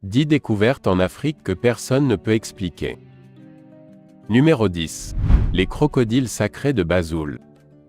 10 découvertes en Afrique que personne ne peut expliquer. Numéro 10. Les crocodiles sacrés de Banzoul.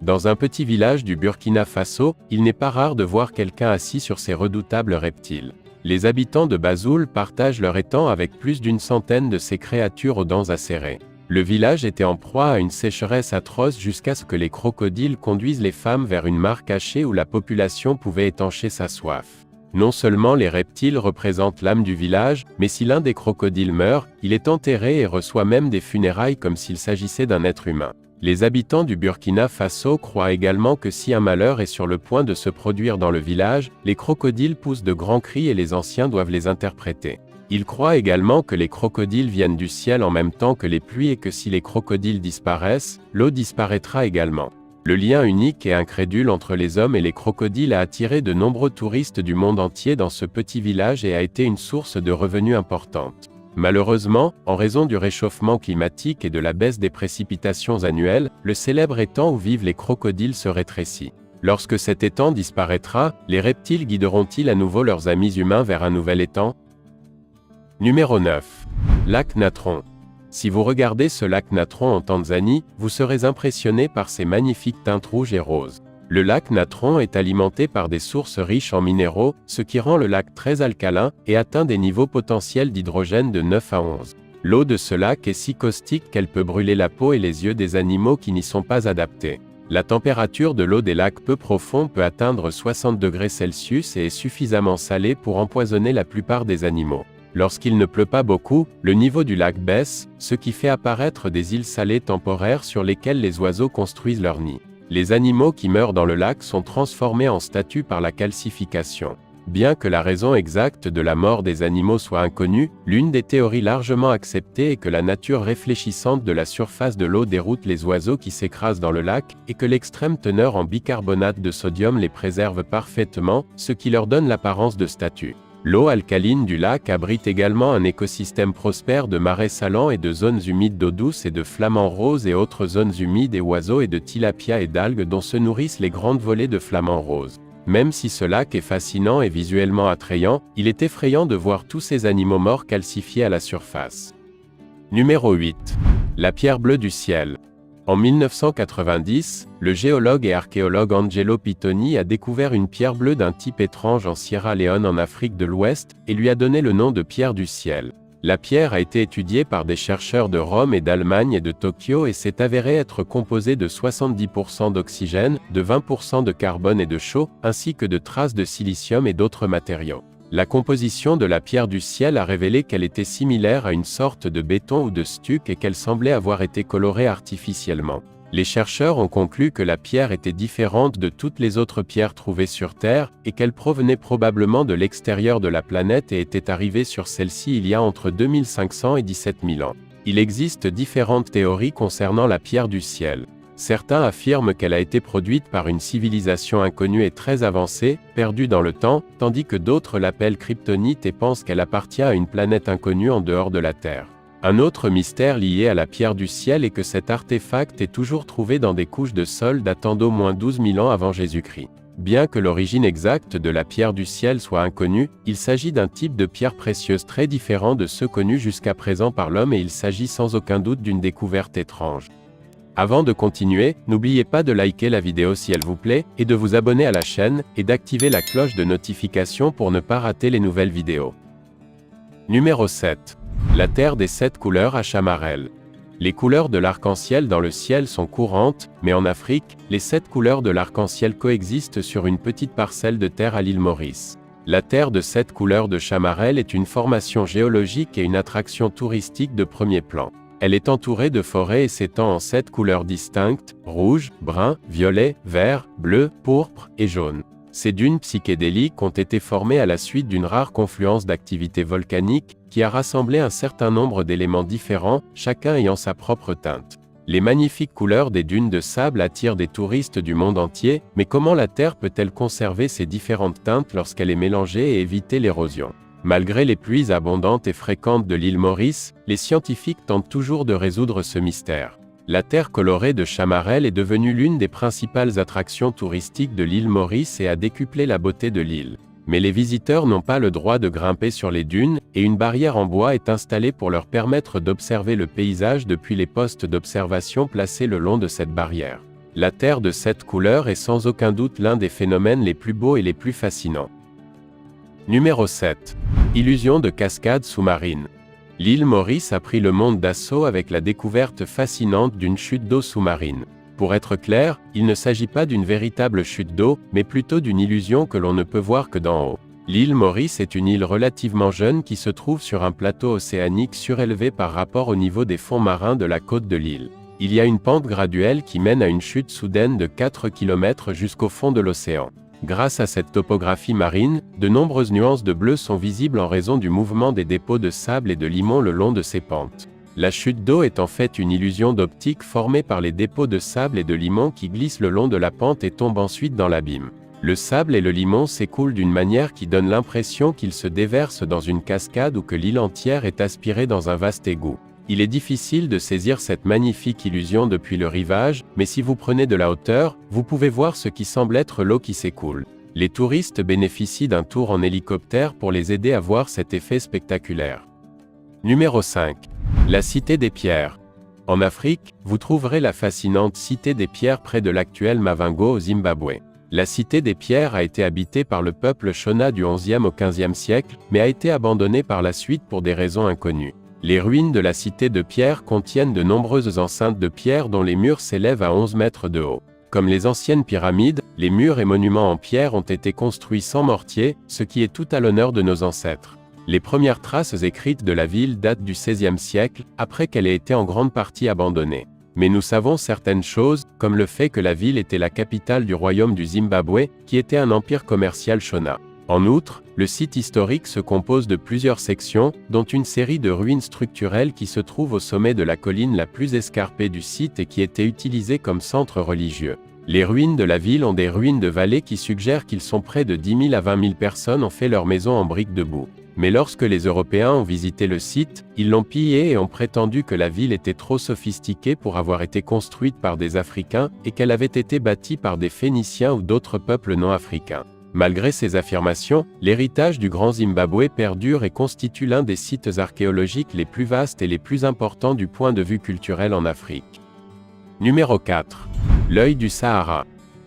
Dans un petit village du Burkina Faso, il n'est pas rare de voir quelqu'un assis sur ces redoutables reptiles. Les habitants de Banzoul partagent leur étang avec plus d'une centaine de ces créatures aux dents acérées. Le village était en proie à une sécheresse atroce jusqu'à ce que les crocodiles conduisent les femmes vers une mare cachée où la population pouvait étancher sa soif. Non seulement les reptiles représentent l'âme du village, mais si l'un des crocodiles meurt, il est enterré et reçoit même des funérailles comme s'il s'agissait d'un être humain. Les habitants du Burkina Faso croient également que si un malheur est sur le point de se produire dans le village, les crocodiles poussent de grands cris et les anciens doivent les interpréter. Ils croient également que les crocodiles viennent du ciel en même temps que les pluies et que si les crocodiles disparaissent, l'eau disparaîtra également. Le lien unique et incrédule entre les hommes et les crocodiles a attiré de nombreux touristes du monde entier dans ce petit village et a été une source de revenus importante. Malheureusement, en raison du réchauffement climatique et de la baisse des précipitations annuelles, le célèbre étang où vivent les crocodiles se rétrécit. Lorsque cet étang disparaîtra, les reptiles guideront-ils à nouveau leurs amis humains vers un nouvel étang? Numéro 9. Lac Natron. Si vous regardez ce lac Natron en Tanzanie, vous serez impressionné par ses magnifiques teintes rouges et roses. Le lac Natron est alimenté par des sources riches en minéraux, ce qui rend le lac très alcalin et atteint des niveaux potentiels d'hydrogène de 9 à 11. L'eau de ce lac est si caustique qu'elle peut brûler la peau et les yeux des animaux qui n'y sont pas adaptés. La température de l'eau des lacs peu profonds peut atteindre 60 degrés Celsius et est suffisamment salée pour empoisonner la plupart des animaux. Lorsqu'il ne pleut pas beaucoup, le niveau du lac baisse, ce qui fait apparaître des îles salées temporaires sur lesquelles les oiseaux construisent leur nid. Les animaux qui meurent dans le lac sont transformés en statues par la calcification. Bien que la raison exacte de la mort des animaux soit inconnue, l'une des théories largement acceptées est que la nature réfléchissante de la surface de l'eau déroute les oiseaux qui s'écrasent dans le lac, et que l'extrême teneur en bicarbonate de sodium les préserve parfaitement, ce qui leur donne l'apparence de statues. L'eau alcaline du lac abrite également un écosystème prospère de marais salants et de zones humides d'eau douce et de flamants roses et autres zones humides et oiseaux et de tilapia et d'algues dont se nourrissent les grandes volées de flamants roses. Même si ce lac est fascinant et visuellement attrayant, il est effrayant de voir tous ces animaux morts calcifiés à la surface. Numéro 8. La pierre bleue du ciel. En 1990, le géologue et archéologue Angelo Pitoni a découvert une pierre bleue d'un type étrange en Sierra Leone en Afrique de l'Ouest, et lui a donné le nom de pierre du ciel. La pierre a été étudiée par des chercheurs de Rome et d'Allemagne et de Tokyo et s'est avérée être composée de 70% d'oxygène, de 20% de carbone et de chaux, ainsi que de traces de silicium et d'autres matériaux. La composition de la pierre du ciel a révélé qu'elle était similaire à une sorte de béton ou de stuc et qu'elle semblait avoir été colorée artificiellement. Les chercheurs ont conclu que la pierre était différente de toutes les autres pierres trouvées sur Terre, et qu'elle provenait probablement de l'extérieur de la planète et était arrivée sur celle-ci il y a entre 2500 et 17 000 ans. Il existe différentes théories concernant la pierre du ciel. Certains affirment qu'elle a été produite par une civilisation inconnue et très avancée, perdue dans le temps, tandis que d'autres l'appellent kryptonite et pensent qu'elle appartient à une planète inconnue en dehors de la Terre. Un autre mystère lié à la pierre du ciel est que cet artefact est toujours trouvé dans des couches de sol datant d'au moins 12 000 ans avant Jésus-Christ. Bien que l'origine exacte de la pierre du ciel soit inconnue, il s'agit d'un type de pierre précieuse très différent de ceux connus jusqu'à présent par l'homme et il s'agit sans aucun doute d'une découverte étrange. Avant de continuer, n'oubliez pas de liker la vidéo si elle vous plaît, et de vous abonner à la chaîne, et d'activer la cloche de notification pour ne pas rater les nouvelles vidéos. Numéro 7. La terre des 7 couleurs à Chamarel. Les couleurs de l'arc-en-ciel dans le ciel sont courantes, mais en Afrique, les 7 couleurs de l'arc-en-ciel coexistent sur une petite parcelle de terre à l'île Maurice. La terre de 7 couleurs de Chamarel est une formation géologique et une attraction touristique de premier plan. Elle est entourée de forêts et s'étend en 7 couleurs distinctes, rouge, brun, violet, vert, bleu, pourpre et jaune. Ces dunes psychédéliques ont été formées à la suite d'une rare confluence d'activités volcaniques, qui a rassemblé un certain nombre d'éléments différents, chacun ayant sa propre teinte. Les magnifiques couleurs des dunes de sable attirent des touristes du monde entier, mais comment la Terre peut-elle conserver ces différentes teintes lorsqu'elle est mélangée et éviter l'érosion ? Malgré les pluies abondantes et fréquentes de l'île Maurice, les scientifiques tentent toujours de résoudre ce mystère. La terre colorée de Chamarel est devenue l'une des principales attractions touristiques de l'île Maurice et a décuplé la beauté de l'île. Mais les visiteurs n'ont pas le droit de grimper sur les dunes, et une barrière en bois est installée pour leur permettre d'observer le paysage depuis les postes d'observation placés le long de cette barrière. La Terre de 7 couleurs est sans aucun doute l'un des phénomènes les plus beaux et les plus fascinants. Numéro 7. Illusion de cascade sous-marine. L'île Maurice a pris le monde d'assaut avec la découverte fascinante d'une chute d'eau sous-marine. Pour être clair, il ne s'agit pas d'une véritable chute d'eau, mais plutôt d'une illusion que l'on ne peut voir que d'en haut. L'île Maurice est une île relativement jeune qui se trouve sur un plateau océanique surélevé par rapport au niveau des fonds marins de la côte de l'île. Il y a une pente graduelle qui mène à une chute soudaine de 4 km jusqu'au fond de l'océan. Grâce à cette topographie marine, de nombreuses nuances de bleu sont visibles en raison du mouvement des dépôts de sable et de limon le long de ces pentes. La chute d'eau est en fait une illusion d'optique formée par les dépôts de sable et de limon qui glissent le long de la pente et tombent ensuite dans l'abîme. Le sable et le limon s'écoulent d'une manière qui donne l'impression qu'ils se déversent dans une cascade ou que l'île entière est aspirée dans un vaste égout. Il est difficile de saisir cette magnifique illusion depuis le rivage, mais si vous prenez de la hauteur, vous pouvez voir ce qui semble être l'eau qui s'écoule. Les touristes bénéficient d'un tour en hélicoptère pour les aider à voir cet effet spectaculaire. Numéro 5. La Cité des Pierres. En Afrique, vous trouverez la fascinante Cité des Pierres près de l'actuel Mavingo au Zimbabwe. La Cité des Pierres a été habitée par le peuple Shona du XIe au XVe siècle, mais a été abandonnée par la suite pour des raisons inconnues. Les ruines de la Cité de Pierre contiennent de nombreuses enceintes de pierre dont les murs s'élèvent à 11 mètres de haut. Comme les anciennes pyramides, les murs et monuments en pierre ont été construits sans mortier, ce qui est tout à l'honneur de nos ancêtres. Les premières traces écrites de la ville datent du XVIe siècle, après qu'elle ait été en grande partie abandonnée. Mais nous savons certaines choses, comme le fait que la ville était la capitale du royaume du Zimbabwe, qui était un empire commercial Shona. En outre, le site historique se compose de plusieurs sections, dont une série de ruines structurelles qui se trouvent au sommet de la colline la plus escarpée du site et qui étaient utilisées comme centre religieux. Les ruines de la ville ont des ruines de vallée qui suggèrent qu'ils sont près de 10 000 à 20 000 personnes ont fait leur maison en briques de boue. Mais lorsque les Européens ont visité le site, ils l'ont pillé et ont prétendu que la ville était trop sophistiquée pour avoir été construite par des Africains et qu'elle avait été bâtie par des Phéniciens ou d'autres peuples non africains. Malgré ces affirmations, l'héritage du Grand Zimbabwe perdure et constitue l'un des sites archéologiques les plus vastes et les plus importants du point de vue culturel en Afrique. Numéro 4. L'œil du Sahara.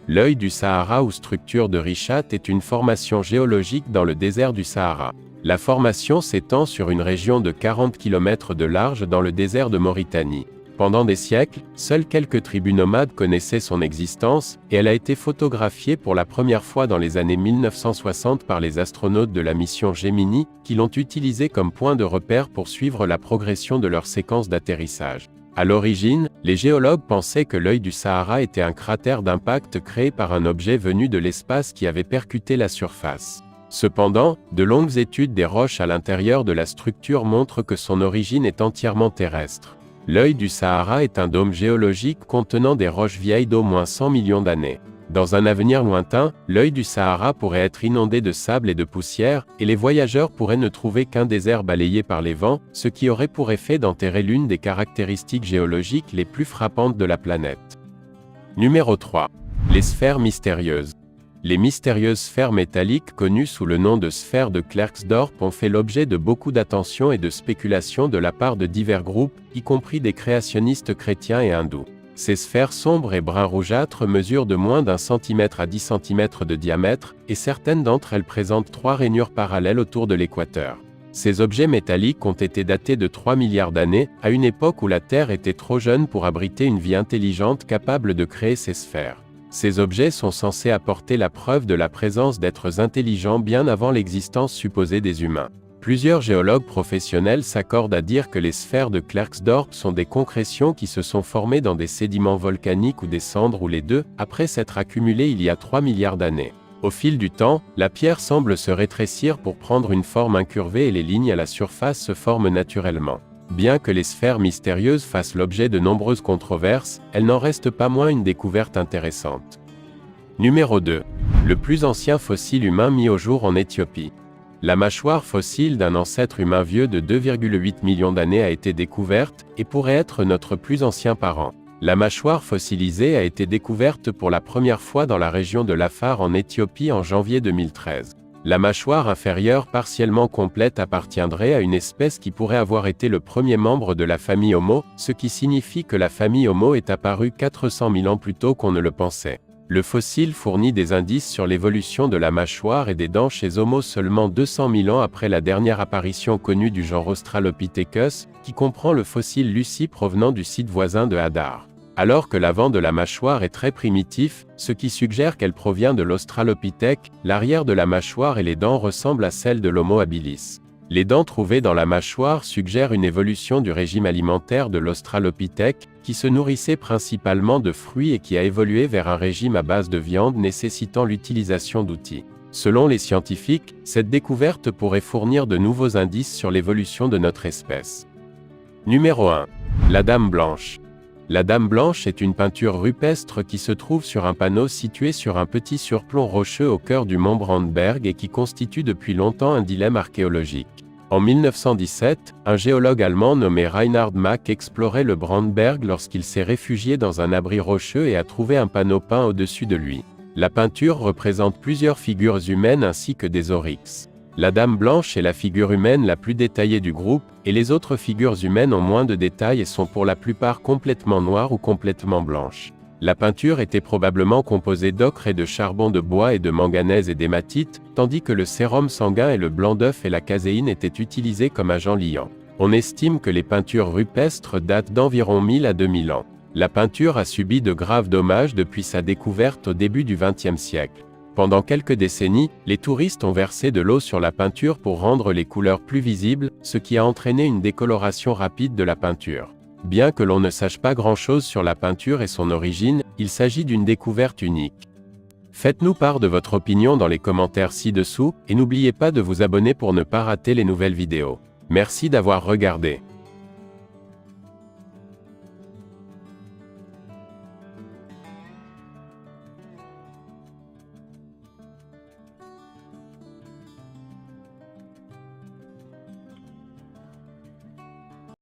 L'œil du Sahara ou structure de Richat est une formation géologique dans le désert du Sahara. La formation s'étend sur une région de 40 km de large dans le désert de Mauritanie. Pendant des siècles, seules quelques tribus nomades connaissaient son existence, et elle a été photographiée pour la première fois dans les années 1960 par les astronautes de la mission Gemini, qui l'ont utilisée comme point de repère pour suivre la progression de leur séquence d'atterrissage. À l'origine, les géologues pensaient que l'œil du Sahara était un cratère d'impact créé par un objet venu de l'espace qui avait percuté la surface. Cependant, de longues études des roches à l'intérieur de la structure montrent que son origine est entièrement terrestre. L'œil du Sahara est un dôme géologique contenant des roches vieilles d'au moins 100 millions d'années. Dans un avenir lointain, l'œil du Sahara pourrait être inondé de sable et de poussière, et les voyageurs pourraient ne trouver qu'un désert balayé par les vents, ce qui aurait pour effet d'enterrer l'une des caractéristiques géologiques les plus frappantes de la planète. Numéro 3. Les sphères mystérieuses. Les mystérieuses sphères métalliques connues sous le nom de sphères de Klerksdorp ont fait l'objet de beaucoup d'attention et de spéculations de la part de divers groupes, y compris des créationnistes chrétiens et hindous. Ces sphères sombres et brun rougeâtres mesurent de moins d'1 cm à 10 cm de diamètre, et certaines d'entre elles présentent 3 rainures parallèles autour de l'équateur. Ces objets métalliques ont été datés de 3 milliards d'années, à une époque où la Terre était trop jeune pour abriter une vie intelligente capable de créer ces sphères. Ces objets sont censés apporter la preuve de la présence d'êtres intelligents bien avant l'existence supposée des humains. Plusieurs géologues professionnels s'accordent à dire que les sphères de Klerksdorp sont des concrétions qui se sont formées dans des sédiments volcaniques ou des cendres ou les deux, après s'être accumulées il y a 3 milliards d'années. Au fil du temps, la pierre semble se rétrécir pour prendre une forme incurvée et les lignes à la surface se forment naturellement. Bien que les sphères mystérieuses fassent l'objet de nombreuses controverses, elles n'en restent pas moins une découverte intéressante. Numéro 2. Le plus ancien fossile humain mis au jour en Éthiopie. La mâchoire fossile d'un ancêtre humain vieux de 2,8 millions d'années a été découverte, et pourrait être notre plus ancien parent. La mâchoire fossilisée a été découverte pour la première fois dans la région de l'Afar en Éthiopie en janvier 2013. La mâchoire inférieure partiellement complète appartiendrait à une espèce qui pourrait avoir été le premier membre de la famille Homo, ce qui signifie que la famille Homo est apparue 400 000 ans plus tôt qu'on ne le pensait. Le fossile fournit des indices sur l'évolution de la mâchoire et des dents chez Homo seulement 200 000 ans après la dernière apparition connue du genre Australopithecus, qui comprend le fossile Lucie provenant du site voisin de Hadar. Alors que l'avant de la mâchoire est très primitif, ce qui suggère qu'elle provient de l'Australopithèque, l'arrière de la mâchoire et les dents ressemblent à celles de l'Homo habilis. Les dents trouvées dans la mâchoire suggèrent une évolution du régime alimentaire de l'Australopithèque, qui se nourrissait principalement de fruits et qui a évolué vers un régime à base de viande nécessitant l'utilisation d'outils. Selon les scientifiques, cette découverte pourrait fournir de nouveaux indices sur l'évolution de notre espèce. Numéro 1. La Dame Blanche. La Dame Blanche est une peinture rupestre qui se trouve sur un panneau situé sur un petit surplomb rocheux au cœur du mont Brandberg et qui constitue depuis longtemps un dilemme archéologique. En 1917, un géologue allemand nommé Reinhard Mack explorait le Brandberg lorsqu'il s'est réfugié dans un abri rocheux et a trouvé un panneau peint au-dessus de lui. La peinture représente plusieurs figures humaines ainsi que des oryx. La Dame Blanche est la figure humaine la plus détaillée du groupe, et les autres figures humaines ont moins de détails et sont pour la plupart complètement noires ou complètement blanches. La peinture était probablement composée d'ocre et de charbon de bois et de manganèse et d'hématite, tandis que le sérum sanguin et le blanc d'œuf et la caséine étaient utilisés comme agents liants. On estime que les peintures rupestres datent d'environ 1000 à 2000 ans. La peinture a subi de graves dommages depuis sa découverte au début du XXe siècle. Pendant quelques décennies, les touristes ont versé de l'eau sur la peinture pour rendre les couleurs plus visibles, ce qui a entraîné une décoloration rapide de la peinture. Bien que l'on ne sache pas grand-chose sur la peinture et son origine, il s'agit d'une découverte unique. Faites-nous part de votre opinion dans les commentaires ci-dessous, et n'oubliez pas de vous abonner pour ne pas rater les nouvelles vidéos. Merci d'avoir regardé.